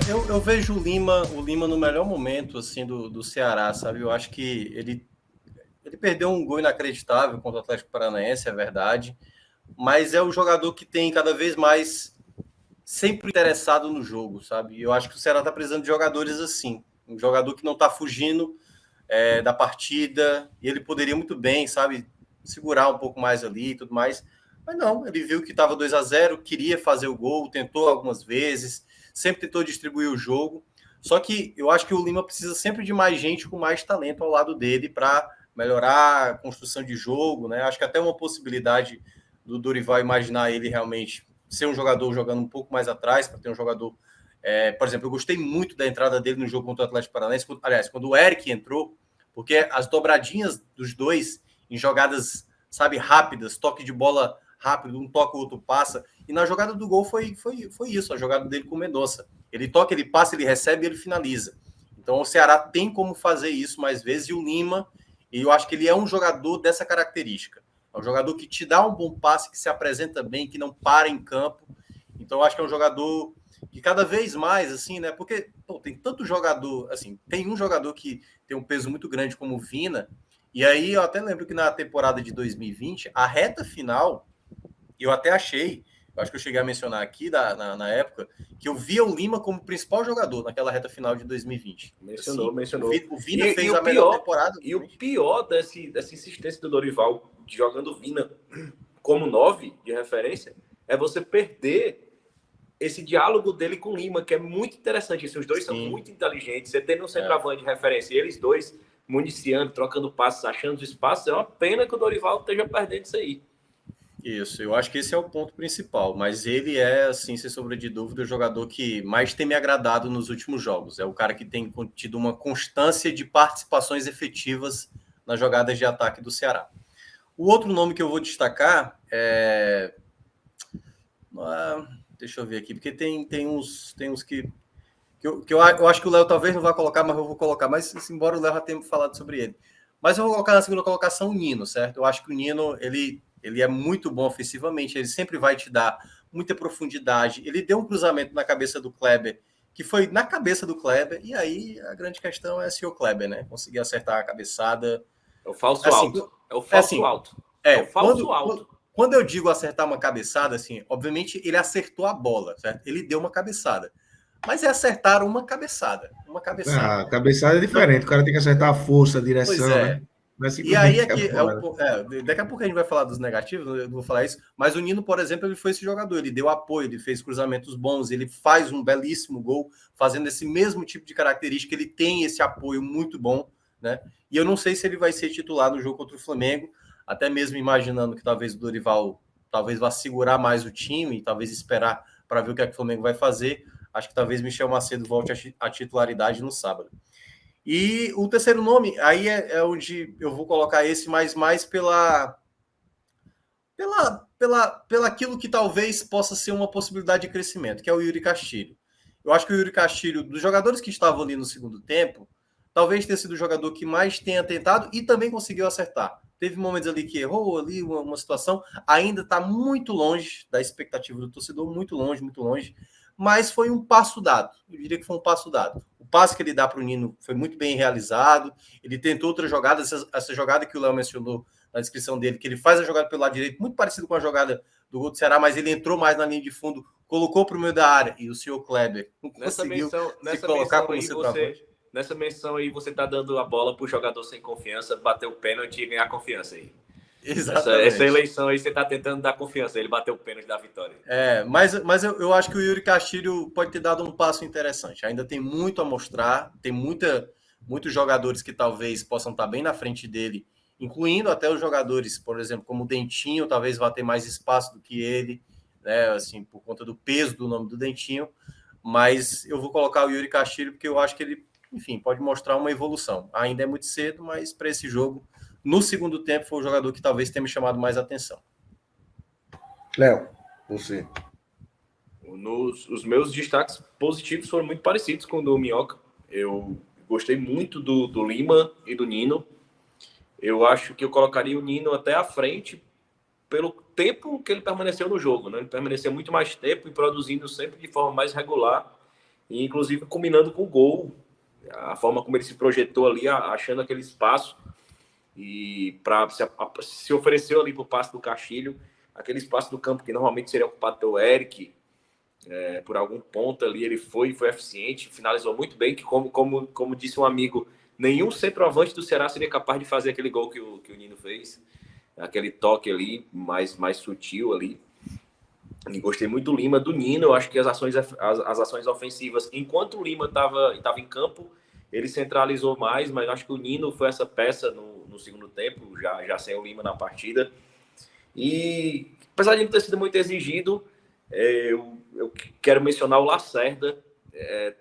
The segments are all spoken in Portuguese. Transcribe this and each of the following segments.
Eu vejo o Lima no melhor momento assim do Ceará, sabe? Eu acho que ele perdeu um gol inacreditável contra o Atlético Paranaense, é verdade, mas é o jogador que tem cada vez mais sempre interessado no jogo, sabe? Eu acho que o Ceará está precisando de jogadores assim, um jogador que não está fugindo da partida, e ele poderia muito bem, sabe, segurar um pouco mais ali e tudo mais, mas não, ele viu que estava 2-0, queria fazer o gol, tentou algumas vezes, sempre tentou distribuir o jogo, só que eu acho que o Lima precisa sempre de mais gente com mais talento ao lado dele para melhorar a construção de jogo, né? Acho que até uma possibilidade do Dorival imaginar ele realmente ser um jogador jogando um pouco mais atrás, para ter um jogador. Por exemplo, eu gostei muito da entrada dele no jogo contra o Atlético Paranaense. Aliás, quando o Eric entrou, porque as dobradinhas dos dois em jogadas, sabe, rápidas, toque de bola rápido, um toca, o outro passa. E na jogada do gol foi isso, a jogada dele com o Mendonça. Ele toca, ele passa, ele recebe e ele finaliza. Então o Ceará tem como fazer isso mais vezes, e o Lima, eu acho que ele é um jogador dessa característica. É um jogador que te dá um bom passe, que se apresenta bem, que não para em campo. Então eu acho que é um jogador que cada vez mais, assim, né? Porque tem tanto jogador, assim, tem um jogador que tem um peso muito grande como o Vina, e aí eu até lembro que na temporada de 2020, a reta final, eu até achei, eu acho que eu cheguei a mencionar aqui na época, que eu via o Lima como principal jogador naquela reta final de 2020. Assim, Mencionou. O Vina fez a melhor temporada. E o pior dessa insistência do Dorival jogando o Vina como 9 de referência é você perder esse diálogo dele com o Lima, que é muito interessante. Assim, os dois são muito inteligentes. Você tem um centroavante de referência, e eles dois municiando, trocando passos, achando os espaços. É uma pena que o Dorival esteja perdendo isso aí. Isso, eu acho que esse é o ponto principal, mas ele é, assim, sem sombra de dúvida, o jogador que mais tem me agradado nos últimos jogos. É o cara que tem tido uma constância de participações efetivas nas jogadas de ataque do Ceará. O outro nome que eu vou destacar é. Deixa eu ver aqui, porque tem uns que eu acho que o Léo talvez não vá colocar, mas eu vou colocar. Mas, embora o Léo já tenha falado sobre ele. Mas eu vou colocar na segunda colocação o Nino, certo? Eu acho que o Nino, ele é muito bom ofensivamente, ele sempre vai te dar muita profundidade. Ele deu um cruzamento na cabeça do Kleber, que foi na cabeça do Kleber, e aí a grande questão é se o Kleber, né? Conseguir acertar a cabeçada. É o falso Assim, alto. É o falso alto. É o falso alto. Quando eu digo acertar uma cabeçada, assim, obviamente ele acertou a bola, certo? Ele deu uma cabeçada. Mas é acertar uma cabeçada. Uma cabeçada. A cabeçada é diferente. O cara tem que acertar a força, a Pois direção, é. né? Não é E aí simplesmente aqui a bola. daqui a pouco a gente vai falar dos negativos, eu não vou falar isso, mas o Nino, por exemplo, ele foi esse jogador, ele deu apoio, ele fez cruzamentos bons, ele faz um belíssimo gol, fazendo esse mesmo tipo de característica, ele tem esse apoio muito bom, né? E eu não sei se ele vai ser titular no jogo contra o Flamengo, até mesmo imaginando que talvez o Dorival talvez vá segurar mais o time, talvez esperar para ver o que é que o Flamengo vai fazer. Acho que talvez Michel Macedo volte à titularidade no sábado. E o terceiro nome, aí é onde eu vou colocar esse, mas mais pela aquilo que talvez possa ser uma possibilidade de crescimento, que é o Yuri Castilho. Eu acho que o Yuri Castilho, dos jogadores que estavam ali no segundo tempo, talvez tenha sido o jogador que mais tenha tentado e também conseguiu acertar. Teve momentos ali que errou ali uma situação, ainda está muito longe da expectativa do torcedor, muito longe, mas foi um passo dado. Eu diria que foi um passo dado. O passe que ele dá para o Nino foi muito bem realizado, ele tentou outra jogada, essa jogada que o Léo mencionou na descrição dele, que ele faz a jogada pelo lado direito, muito parecido com a jogada do gol do Ceará, mas ele entrou mais na linha de fundo, colocou para o meio da área, e o senhor Kleber não conseguiu se colocar como centroavante. Nessa menção aí, você tá dando a bola pro jogador sem confiança, bater o pênalti e ganhar confiança aí. Exatamente. Essa eleição aí, você tá tentando dar confiança. Ele bateu o pênalti da vitória. Mas eu acho que o Yuri Castilho pode ter dado um passo interessante. Ainda tem muito a mostrar, tem muitos jogadores que talvez possam estar bem na frente dele, incluindo até os jogadores, por exemplo, como o Dentinho, talvez vá ter mais espaço do que ele, né, assim, por conta do peso do nome do Dentinho. Mas eu vou colocar o Yuri Castilho porque eu acho que ele, enfim, pode mostrar uma evolução. Ainda é muito cedo, mas para esse jogo, no segundo tempo, foi o jogador que talvez tenha me chamado mais atenção. Léo, você. Os meus destaques positivos foram muito parecidos com o do Minhoca. Eu gostei muito do Lima e do Nino. Eu acho que eu colocaria o Nino até à frente pelo tempo que ele permaneceu no jogo, né? Ele permaneceu muito mais tempo e produzindo sempre de forma mais regular. e inclusive combinando com o gol, a forma como ele se projetou ali, achando aquele espaço, e se ofereceu ali para o passe do Castilho, aquele espaço do campo que normalmente seria ocupado pelo Eric, por algum ponto ali, ele foi eficiente, finalizou muito bem, que como disse um amigo, nenhum centroavante do Ceará seria capaz de fazer aquele gol que o Nino fez, aquele toque ali, mais sutil ali. E gostei muito do Lima, do Nino. Eu acho que as ações ofensivas, enquanto o Lima estava em campo, ele centralizou mais, mas eu acho que o Nino foi essa peça no segundo tempo, já sem o Lima na partida. E apesar de não ter sido muito exigido, eu quero mencionar o Lacerda,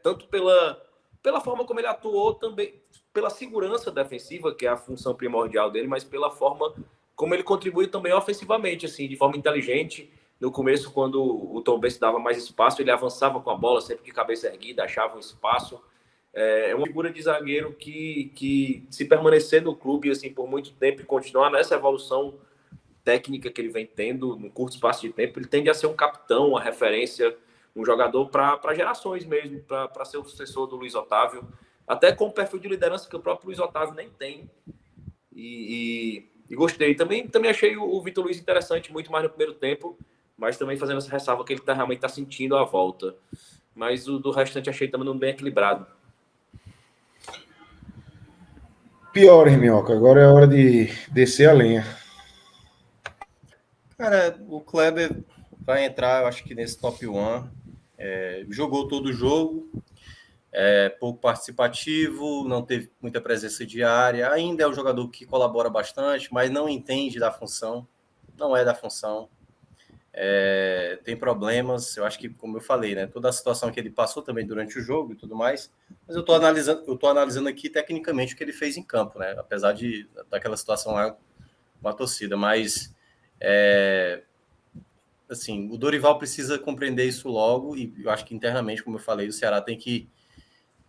tanto pela forma como ele atuou, também pela segurança defensiva, que é a função primordial dele, mas pela forma como ele contribui também ofensivamente, assim, de forma inteligente. No começo, quando o Tombense dava mais espaço, ele avançava com a bola, sempre de cabeça erguida, achava um espaço. É uma figura de zagueiro que se permanecer no clube assim por muito tempo e continuar nessa evolução técnica que ele vem tendo no curto espaço de tempo, ele tende a ser um capitão, uma referência, um jogador para gerações mesmo, para ser o sucessor do Luiz Otávio, até com o perfil de liderança que o próprio Luiz Otávio nem tem. E gostei. Também achei o Vitor Luiz interessante, muito mais no primeiro tempo, mas também fazendo essa ressalva que ele realmente está sentindo a volta. Mas o do restante achei também bem equilibrado. Pior, Minhoca. Agora é a hora de descer a lenha. Cara, o Kleber vai entrar, eu acho que nesse top 1. Jogou todo o jogo, pouco participativo, não teve muita presença diária. Ainda é um jogador que colabora bastante, mas não entende da função, não é da função. Tem problemas, eu acho que, como eu falei, né, toda a situação que ele passou também durante o jogo e tudo mais, mas eu estou analisando aqui tecnicamente o que ele fez em campo, né, apesar daquela situação lá com a torcida, mas assim, o Dorival precisa compreender isso logo, e eu acho que internamente, como eu falei, o Ceará tem que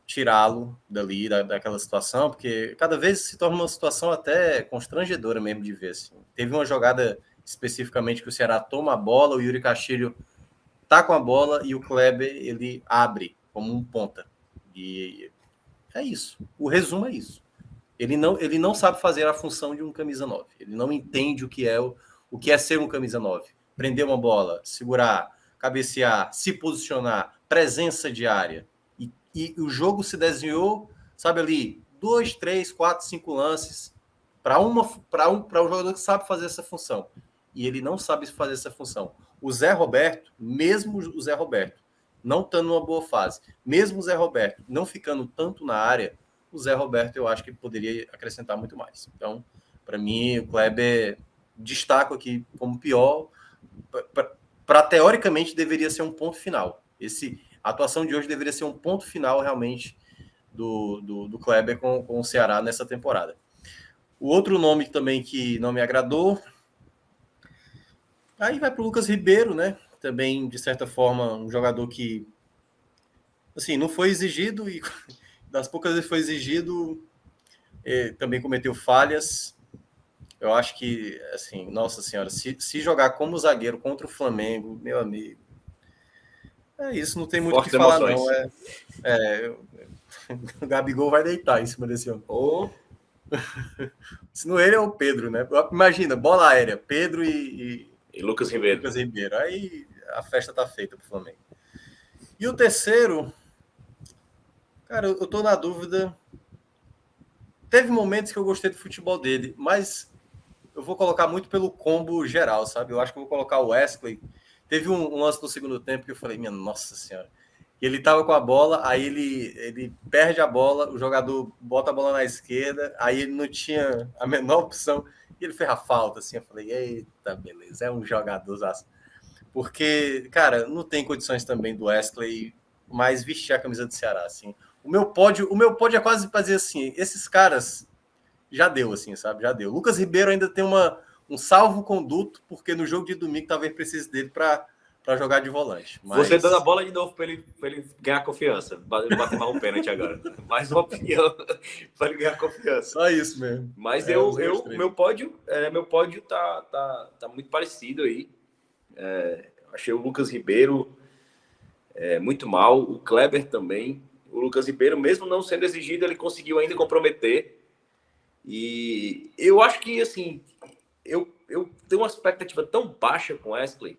tirá-lo dali, daquela situação, porque cada vez se torna uma situação até constrangedora mesmo de ver. Assim. Teve uma jogada especificamente que o Ceará toma a bola, o Yuri Castilho tá com a bola e o Kleber, ele abre como um ponta. E é isso. O resumo é isso. Ele não sabe fazer a função de um camisa 9. Ele não entende o que é ser um camisa 9. Prender uma bola, segurar, cabecear, se posicionar, presença diária. E o jogo se desenhou, sabe ali, 2, 3, 4, 5 lances para um jogador que sabe fazer essa função. E ele não sabe fazer essa função. O Zé Roberto, mesmo o Zé Roberto, não estando numa boa fase, mesmo o Zé Roberto não ficando tanto na área, o Zé Roberto eu acho que poderia acrescentar muito mais. Então, para mim, o Kleber destaco aqui como pior, para teoricamente deveria ser um ponto final. A atuação de hoje deveria ser um ponto final realmente do Kleber com o Ceará nessa temporada. O outro nome também que não me agradou, aí vai para o Lucas Ribeiro, né? Também, de certa forma, um jogador que assim, não foi exigido e das poucas vezes foi exigido, também cometeu falhas. Eu acho que, assim, nossa senhora, se jogar como zagueiro contra o Flamengo, meu amigo, isso, não tem muito o que falar, não. O Gabigol vai deitar em cima desse homem. Se não ele, é o Pedro, né? Imagina, bola aérea, Pedro e Lucas Ribeiro. Lucas Ribeiro. Aí a festa tá feita pro Flamengo. E o terceiro, cara, eu tô na dúvida. Teve momentos que eu gostei do futebol dele, mas eu vou colocar muito pelo combo geral, sabe? Eu acho que eu vou colocar o Wesley. Teve um lance no segundo tempo que eu falei, minha nossa senhora. Ele tava com a bola, aí ele perde a bola, o jogador bota a bola na esquerda, aí ele não tinha a menor opção, e ele fez a falta, assim, eu falei, eita, beleza, é um jogador. Porque, cara, não tem condições também do Wesley mais vestir a camisa do Ceará, assim. O meu pódio é quase fazer assim, esses caras já deu, assim, sabe? Já deu. Lucas Ribeiro ainda tem um salvo-conduto, porque no jogo de domingo talvez precise dele para jogar de volante. Mas... Você dando a bola de novo para ele ganhar confiança. Bater mais um pênalti agora. Mais uma opinião para ele ganhar confiança. Só isso mesmo. Mas meu pódio tá muito parecido aí. Achei o Lucas Ribeiro muito mal. O Kleber também. O Lucas Ribeiro, mesmo não sendo exigido, ele conseguiu ainda comprometer. E eu acho que, assim, eu tenho uma expectativa tão baixa com o Wesley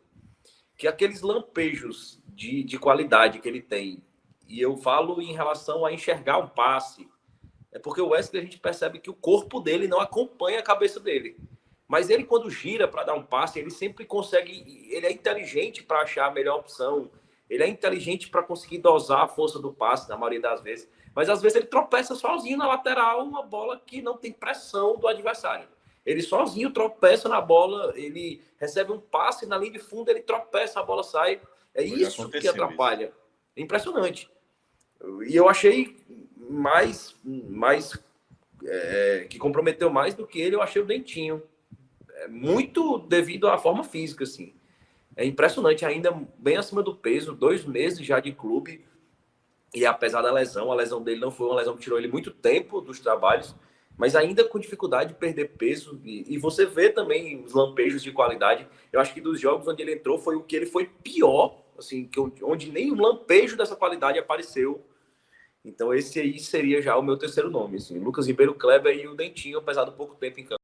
que aqueles lampejos de qualidade que ele tem, e eu falo em relação a enxergar um passe, é porque o Wesley, a gente percebe que o corpo dele não acompanha a cabeça dele. Mas ele, quando gira para dar um passe, ele sempre consegue. Ele é inteligente para achar a melhor opção. Ele é inteligente para conseguir dosar a força do passe, na maioria das vezes. Mas às vezes ele tropeça sozinho na lateral, uma bola que não tem pressão do adversário. Ele sozinho tropeça na bola, ele recebe um passe na linha de fundo, ele tropeça, a bola sai. É isso que atrapalha. Isso. É impressionante. E eu achei que comprometeu mais do que ele, eu achei o Dentinho. Muito devido à forma física, assim. É impressionante, ainda bem acima do peso, 2 meses já de clube, e apesar da lesão, a lesão dele não foi uma lesão que tirou ele muito tempo dos trabalhos, mas ainda com dificuldade de perder peso, e você vê também os lampejos de qualidade. Eu acho que dos jogos onde ele entrou foi o que ele foi pior, assim, onde nem um lampejo dessa qualidade apareceu. Então esse aí seria já o meu terceiro nome, assim, Lucas Ribeiro, Kleber e o Dentinho, apesar do pouco tempo em campo.